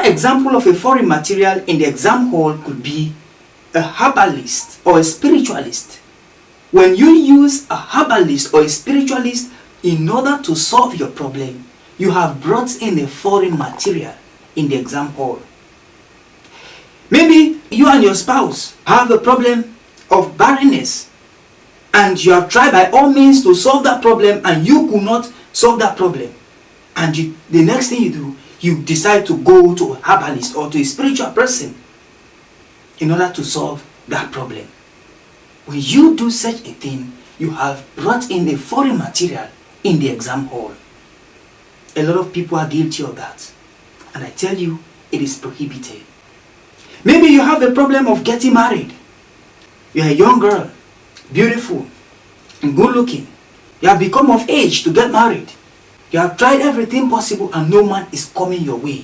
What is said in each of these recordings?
Another example of a foreign material in the exam hall could be a herbalist or a spiritualist. When you use a herbalist or a spiritualist in order to solve your problem, you have brought in a foreign material in the exam hall. Maybe you and your spouse have a problem of barrenness, and you have tried by all means to solve that problem, and you could not solve that problem. And the next thing you do, you decide to go to a herbalist or to a spiritual person in order to solve that problem. When you do such a thing, you have brought in a foreign material in the exam hall. A lot of people are guilty of that. And I tell you, it is prohibited. Maybe you have a problem of getting married. You're a young girl, beautiful and good looking. You have become of age to get married. You have tried everything possible and no man is coming your way.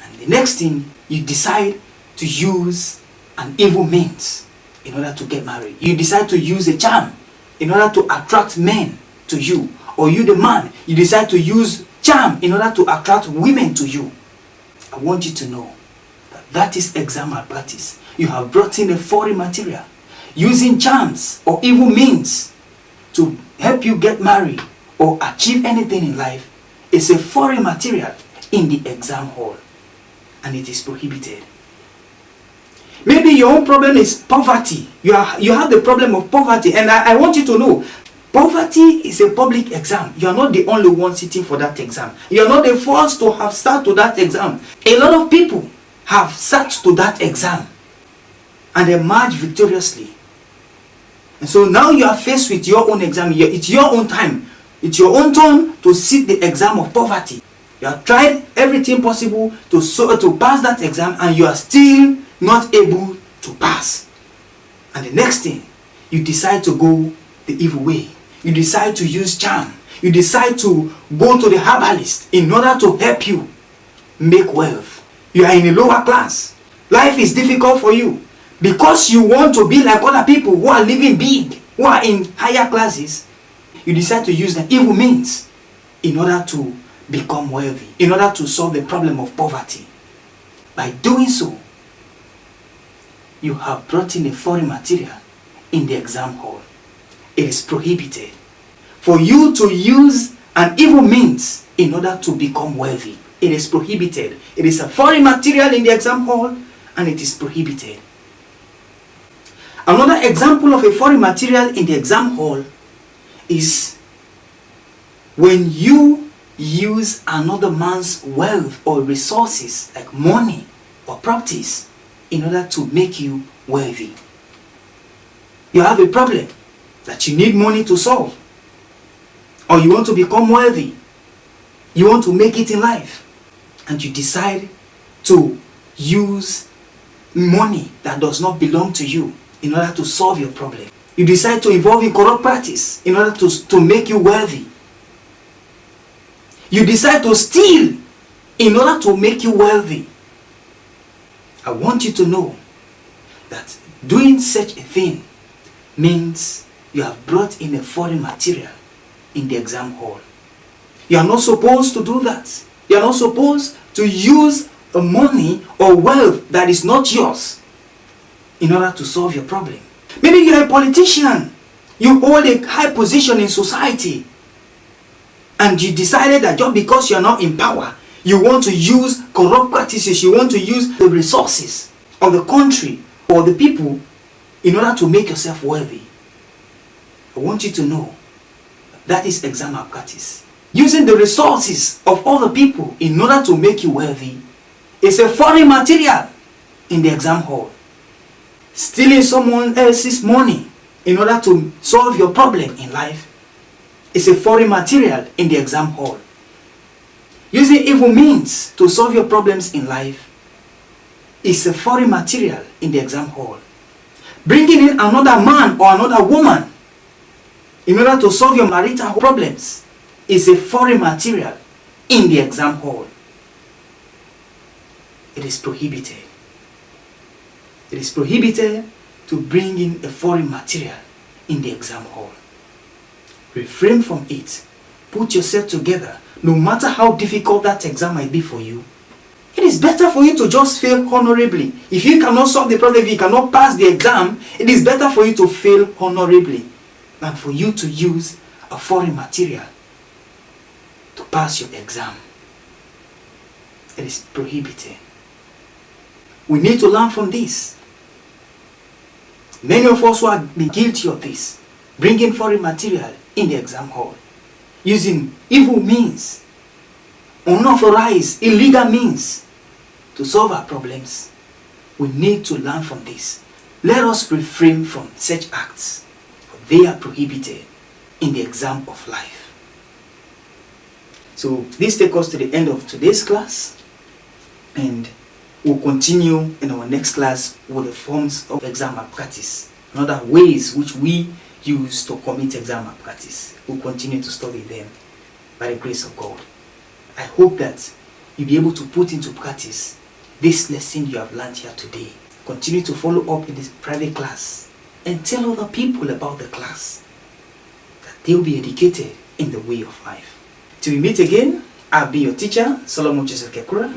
And the next thing, you decide to use an evil means in order to get married. You decide to use a charm in order to attract men to you. Or you, the man, you decide to use charm in order to attract women to you. I want you to know that that is exam malpractice. You have brought in a foreign material. Using charms or evil means to help you get married or achieve anything in life is a foreign material in the exam hall, and it is prohibited. Maybe your own problem is poverty. You have the problem of poverty, and I want you to know, poverty is a public exam. You are not the only one sitting for that exam. You are not the first to have sat to that exam. A lot of people have sat to that exam and emerged victoriously. And so now you are faced with your own exam. It's your own time. It's your own turn to sit the exam of poverty. You have tried everything possible to pass that exam, and you are still not able to pass. And the next thing, you decide to go the evil way. You decide to use charm. You decide to go to the herbalist in order to help you make wealth. You are in a lower class. Life is difficult for you. Because you want to be like other people who are living big, who are in higher classes, you decide to use the evil means in order to become wealthy, in order to solve the problem of poverty. By doing so, you have brought in a foreign material in the exam hall. It is prohibited for you to use an evil means in order to become wealthy. It is prohibited. It is a foreign material in the exam hall, and it is prohibited. Another example of a foreign material in the exam hall is when you use another man's wealth or resources like money or properties in order to make you wealthy. You have a problem that you need money to solve, or you want to become wealthy, you want to make it in life, and you decide to use money that does not belong to you in order to solve your problem. You decide to involve in corrupt practice in order to make you wealthy. You decide to steal in order to make you wealthy. I want you to know that doing such a thing means you have brought in a foreign material in the exam hall. You are not supposed to do that. You are not supposed to use money or wealth that is not yours in order to solve your problem. Maybe you are a politician. You hold a high position in society, and you decided that just because you are not in power, you want to use corrupt practices, you want to use the resources of the country or the people in order to make yourself wealthy. I want you to know that is exam malpractice. Using the resources of other people in order to make you wealthy is a foreign material in the exam hall. Stealing someone else's money in order to solve your problem in life is a foreign material in the exam hall. Using evil means to solve your problems in life is a foreign material in the exam hall. Bringing in another man or another woman in order to solve your marital problems is a foreign material in the exam hall. It is prohibited. It is prohibited to bring in a foreign material in the exam hall. Refrain from it. Put yourself together. No matter how difficult that exam might be for you, It is better for you to just fail honorably. If you cannot solve the problem, if you cannot pass the exam, it is better for you to fail honorably than for you to use a foreign material to pass your exam. It is prohibited. We need to learn from this. Many of us who have been guilty of this, bringing foreign material in the exam hall, using evil means, unauthorized, illegal means to solve our problems. We need to learn from this. Let us refrain from such acts, for they are prohibited in the exam of life. So this takes us to the end of today's class, and we'll continue in our next class with the forms of exam malpractice, other ways which we use to commit exam malpractice. We'll continue to study them by the grace of God. I hope that you'll be able to put into practice this lesson you have learned here today. Continue to follow up in this private class and tell other people about the class, that they'll be educated in the way of life. Till we meet again, I'll be your teacher, Solomon Joseph Kekura.